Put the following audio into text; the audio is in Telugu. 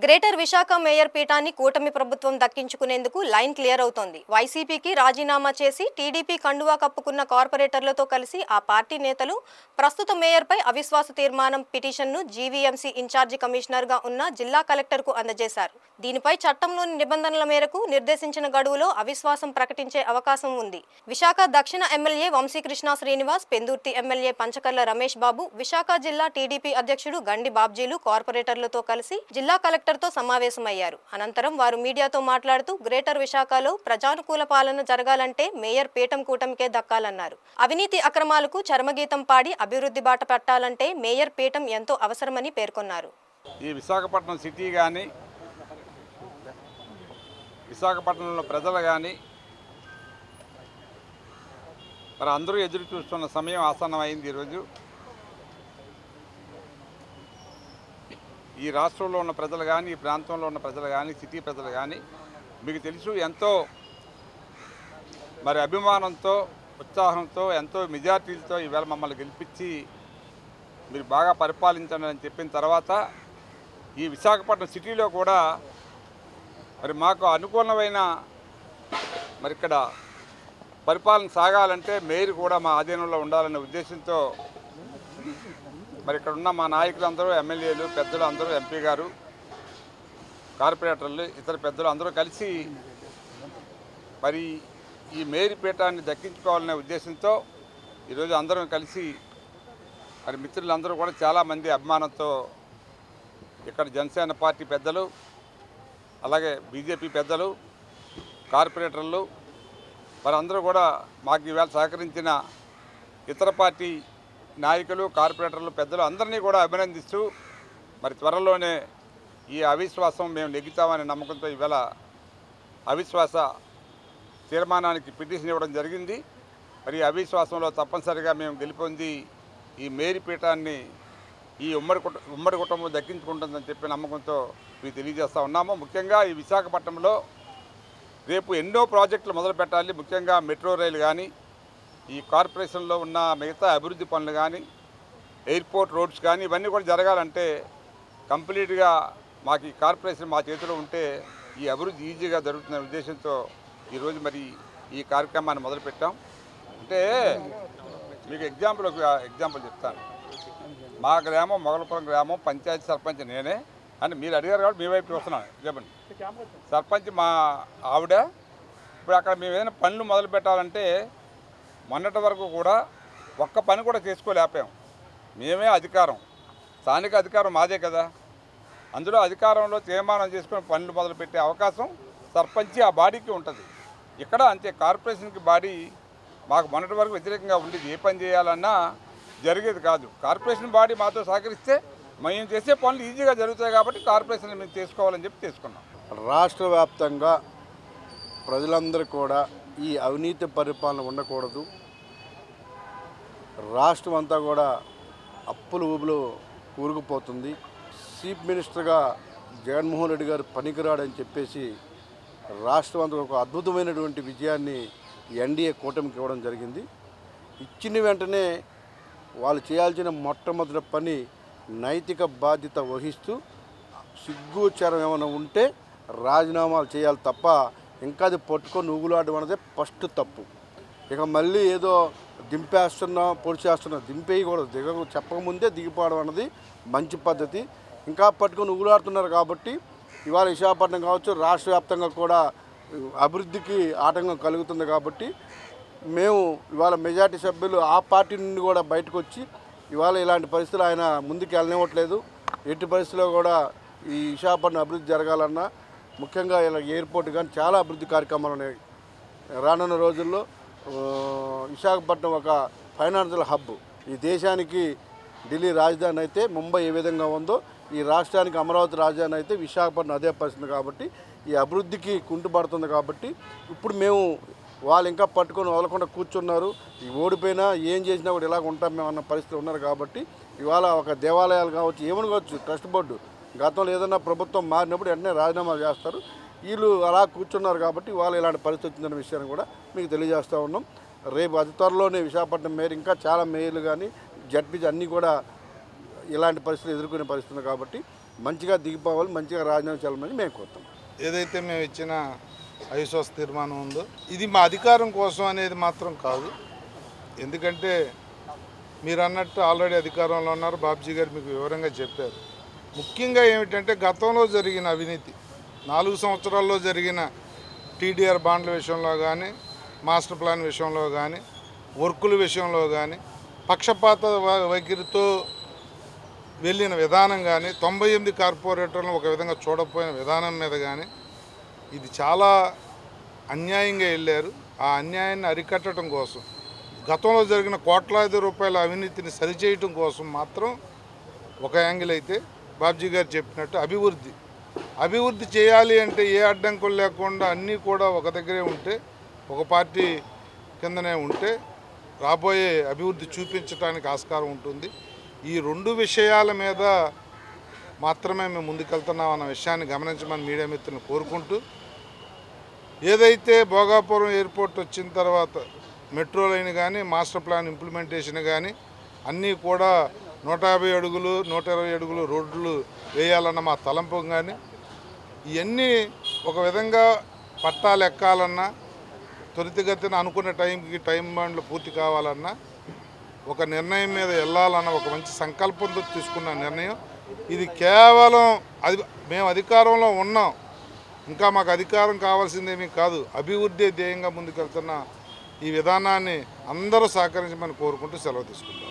గ్రేటర్ విశాఖ మేయర్ పీఠాన్ని కూటమి ప్రభుత్వం దక్కించుకునేందుకు లైన్ క్లియర్ అవుతోంది. వైసీపీకి రాజీనామా చేసి టీడీపీ కండువా కప్పుకున్న కార్పొరేటర్లతో కలిసి ఆ పార్టీ నేతలు ప్రస్తుత మేయర్పై అవిశ్వాస తీర్మానం పిటిషన్ను జీవీఎంసీ ఇన్ఛార్జి కమిషనర్గా ఉన్న జిల్లా కలెక్టర్కు అందజేశారు. దీనిపై చట్టంలోని నిబంధనల మేరకు నిర్దేశించిన గడువులో అవిశ్వాసం ప్రకటించే అవకాశం ఉంది. విశాఖ దక్షిణ ఎమ్మెల్యే వంశీకృష్ణ శ్రీనివాస్, పెందుర్తి ఎమ్మెల్యే పంచకర్ల రమేష్ బాబు, విశాఖ జిల్లా టీడీపీ అధ్యక్షుడు గండి బాబ్జీలు కార్పొరేటర్లతో కలిసి జిల్లా కలెక్టర్తో సమావేశమయ్యారు. అనంతరం వారు మీడియాతో మాట్లాడుతూ గ్రేటర్ విశాఖలో ప్రజానుకూల పాలన జరగాలంటే మేయర్ పీఠం కూటమికే దక్కాలన్నారు. అవినీతి అక్రమాలకు చరమగీతం పాడి అభివృద్ధి బాట పెట్టాలంటే మేయర్ పీఠం ఎంతో అవసరమని పేర్కొన్నారు. ఈ విశాఖపట్నం సిటీ కానీ విశాఖపట్నంలో ప్రజలు కానీ మరి అందరూ ఎదురు చూస్తున్న సమయం ఆసన్నమైంది. ఈరోజు ఈ రాష్ట్రంలో ఉన్న ప్రజలు కానీ, ఈ ప్రాంతంలో ఉన్న ప్రజలు కానీ, సిటీ ప్రజలు కానీ మీకు తెలుసు ఎంతో మరి అభిమానంతో, ఉత్సాహంతో, ఎంతో మెజార్టీలతో ఈవేళ మమ్మల్ని గెలిపించి మీరు బాగా పరిపాలించండి అని చెప్పిన తర్వాత ఈ విశాఖపట్నం సిటీలో కూడా మరి మాకు అనుకూలమైన మరి ఇక్కడ పరిపాలన సాగాలంటే మేయర్ కూడా మా ఆధీనంలో ఉండాలనే ఉద్దేశంతో మరి ఇక్కడ ఉన్న మా నాయకులందరూ, ఎమ్మెల్యేలు, పెద్దలు అందరూ, ఎంపీ గారు, కార్పొరేటర్లు, ఇతర పెద్దలు అందరూ కలిసి మరి ఈ మేయర్ పీఠాన్ని దక్కించుకోవాలనే ఉద్దేశంతో ఈరోజు అందరం కలిసి మరి మిత్రులందరూ కూడా చాలామంది అభిమానంతో ఇక్కడ జనసేన పార్టీ పెద్దలు, అలాగే బీజేపీ పెద్దలు, కార్పొరేటర్లు మరి అందరూ కూడా మాకు ఈవేళ సహకరించిన ఇతర పార్టీ నాయకులు, కార్పొరేటర్లు, పెద్దలు అందరినీ కూడా అభినందిస్తూ మరి త్వరలోనే ఈ అవిశ్వాసం మేము నెగ్గుతామనే నమ్మకంతో ఈవేళ అవిశ్వాస తీర్మానానికి పిటిషన్ ఇవ్వడం జరిగింది. మరి అవిశ్వాసంలో తప్పనిసరిగా మేము గెలుపొంది ఈ మేయర్ పీఠాన్ని ఈ ఉమ్మడి కుటుంబం దక్కించుకుంటుందని చెప్పి నమ్మకంతో మీకు తెలియజేస్తూ ఉన్నాము. ముఖ్యంగా ఈ విశాఖపట్నంలో రేపు ఎన్నో ప్రాజెక్టులు మొదలు పెట్టాలి. ముఖ్యంగా మెట్రో రైలు కానీ, ఈ కార్పొరేషన్లో ఉన్న మిగతా అభివృద్ధి పనులు కానీ, ఎయిర్పోర్ట్ రోడ్స్ కానీ ఇవన్నీ కూడా జరగాలంటే కంప్లీట్గా మాకు ఈ కార్పొరేషన్ మా చేతిలో ఉంటే ఈ అభివృద్ధి ఈజీగా జరుగుతున్న ఉద్దేశంతో ఈరోజు మరి ఈ కార్యక్రమాన్ని మొదలుపెట్టాం. అంటే మీకు ఎగ్జాంపుల్ చెప్తాను. మా గ్రామం మొగలపురం గ్రామం పంచాయతీ సర్పంచ్ నేనే అని మీరు అడిగారు కాబట్టి మీ వైపు చూస్తున్నాను. చెప్పండి. సర్పంచ్ మా ఆవిడ. ఇప్పుడు అక్కడ మేము ఏదైనా పనులు మొదలు పెట్టాలంటే మొన్నటి వరకు కూడా ఒక్క పని కూడా చేసుకోలేకపోయాం. మేమే అధికారం, స్థానిక అధికారం మాదే కదా. అందులో అధికారంలో తీర్మానం చేసుకుని పనులు మొదలుపెట్టే అవకాశం సర్పంచ్ ఆ బాడీకి ఉంటుంది. ఇక్కడ అంతే, కార్పొరేషన్కి బాడీ మాకు మొన్నటి వరకు వ్యతిరేకంగా ఉండేది. ఏ పని చేయాలన్నా జరిగేది కాదు. కార్పొరేషన్ బాడీ మాతో సహకరిస్తే మేము చేసే పనులు ఈజీగా జరుగుతాయి కాబట్టి కార్పొరేషన్ మేము చేసుకోవాలని చెప్పి తీసుకున్నాం. రాష్ట్ర వ్యాప్తంగా ప్రజలందరూ కూడా ఈ అవినీతి పరిపాలన ఉండకూడదు. రాష్ట్రం అంతా కూడా అప్పులు ఊబులు కూరుకుపోతుంది. చీఫ్ మినిస్టర్గా జగన్మోహన్ రెడ్డి గారు పనికిరాడని చెప్పేసి రాష్ట్రం అంతా ఒక అద్భుతమైనటువంటి విజయాన్ని ఎన్డీఏ కూటమికి ఇవ్వడం జరిగింది. ఇచ్చిన వెంటనే వాళ్ళు చేయాల్సిన మొట్టమొదటి పని నైతిక బాధ్యత వహిస్తూ సిగ్గుచారం ఏమైనా ఉంటే రాజీనామాలు చేయాలి తప్ప ఇంకా అది పట్టుకొని ఊగులాడడం అనేది ఫస్ట్ తప్పు. ఇక మళ్ళీ ఏదో దింపేస్తున్నా పొడిచేస్తున్నా దిగకూడదు. చెప్పకముందే దిగిపోవడం అన్నది మంచి పద్ధతి. ఇంకా పట్టుకొని ఊగులాడుతున్నారు కాబట్టి ఇవాళ విశాఖపట్నం కావచ్చు, రాష్ట్ర వ్యాప్తంగా కూడా అభివృద్ధికి ఆటంకం కలుగుతుంది. కాబట్టి మేము ఇవాళ మెజార్టీ సభ్యులు ఆ పార్టీ నుండి కూడా బయటకు వచ్చి ఇవాళ ఇలాంటి పరిస్థితులు ఆయన ముందుకు వెళ్ళనివ్వట్లేదు. ఎట్టి పరిస్థితుల్లో కూడా ఈ విశాఖపట్నం అభివృద్ధి జరగాలన్నా, ముఖ్యంగా ఇలా ఎయిర్పోర్ట్ కానీ చాలా అభివృద్ధి కార్యక్రమాలు ఉన్నాయి. రానున్న రోజుల్లో విశాఖపట్నం ఒక ఫైనాన్షియల్ హబ్. ఈ దేశానికి ఢిల్లీ రాజధాని అయితే ముంబై ఏ విధంగా ఉందో, ఈ రాష్ట్రానికి అమరావతి రాజధాని అయితే విశాఖపట్నం అదే పరిస్థితి. కాబట్టి ఈ అభివృద్ధికి కుంటుపడుతుంది. కాబట్టి ఇప్పుడు మేము వాళ్ళు ఇంకా పట్టుకొని వదలకుండా కూర్చున్నారు. ఈ ఓడిపోయినా ఏం చేసినా కూడా ఇలాగ ఉంటాం మేము అన్న పరిస్థితి ఉన్నారు. కాబట్టి ఇవాళ ఒక దేవాలయాలు కావచ్చు, ఏమని కావచ్చు, ట్రస్ట్ బోర్డు గతంలో ఏదైనా ప్రభుత్వం మారినప్పుడు వెంటనే రాజీనామా చేస్తారు. వీళ్ళు అలా కూర్చున్నారు కాబట్టి వాళ్ళు ఇలాంటి పరిస్థితి వచ్చిందన్న విషయాన్ని కూడా మీకు తెలియజేస్తూ ఉన్నాం. రేపు అతి త్వరలోనే విశాఖపట్నం మేయర్, ఇంకా చాలా మేయర్లు కానీ జడ్పీజీ అన్నీ కూడా ఇలాంటి పరిస్థితులు ఎదుర్కొనే పరిస్థితుంది. కాబట్టి మంచిగా దిగిపోవాలి, మంచిగా రాజీనామా చేయాలని మేము కోరుతాం. ఏదైతే మేము ఇచ్చిన అవిశ్వాస తీర్మానం ఉందో ఇది మా అధికారం కోసం అనేది మాత్రం కాదు. ఎందుకంటే మీరు అన్నట్టు ఆల్రెడీ అధికారంలో ఉన్నారు, బాబ్జీ గారు మీకు వివరంగా చెప్పారు. ముఖ్యంగా ఏమిటంటే గతంలో జరిగిన అవినీతి 4 సంవత్సరాల్లో జరిగిన టీడీఆర్ బాండ్ల విషయంలో కానీ, మాస్టర్ ప్లాన్ విషయంలో కానీ, వర్కుల విషయంలో కానీ, పక్షపాత వైఖరితో వెళ్ళిన విధానం కానీ, 98 కార్పొరేటర్లను ఒక విధంగా చూడకపోయిన విధానం మీద కానీ ఇది చాలా అన్యాయంగా వెళ్ళారు. ఆ అన్యాయాన్ని అరికట్టడం కోసం, గతంలో జరిగిన కోట్లాది రూపాయల అవినీతిని సరిచేయటం కోసం మాత్రం ఒక యాంగిల్ అయితే బాబ్జీ గారు చెప్పినట్టు అభివృద్ధి చేయాలి అంటే ఏ అడ్డంకులు లేకుండా అన్నీ కూడా ఒక దగ్గరే ఉంటే, ఒక పార్టీ కిందనే ఉంటే రాబోయే అభివృద్ధి చూపించడానికి ఆస్కారం ఉంటుంది. ఈ 2 విషయాల మీద మాత్రమే మేము ముందుకెళ్తున్నాం అన్న విషయాన్ని గమనించమని మీడియా మిత్రులను కోరుకుంటూ, ఏదైతే భోగాపురం ఎయిర్పోర్ట్ వచ్చిన తర్వాత మెట్రో లైన్ కానీ, మాస్టర్ ప్లాన్ ఇంప్లిమెంటేషన్ కానీ అన్నీ కూడా 150 అడుగులు 120 అడుగులు రోడ్లు వేయాలన్న మా తలంపు కానీ, ఇవన్నీ ఒక విధంగా పట్టాలు ఎక్కాలన్నా, త్వరితగతిన అనుకున్న టైంకి టైం బాండ్లు పూర్తి కావాలన్నా, ఒక నిర్ణయం మీద వెళ్ళాలన్న ఒక మంచి సంకల్పంతో తీసుకున్న నిర్ణయం ఇది. కేవలం మేము అధికారంలో ఉన్నాం, ఇంకా మాకు అధికారం కావాల్సిందేమీ కాదు, అభివృద్ధి ధ్యేయంగా ముందుకెళ్తున్న ఈ విధానాన్ని అందరూ సహకరించమని కోరుకుంటూ సెలవు తీసుకుంటాం.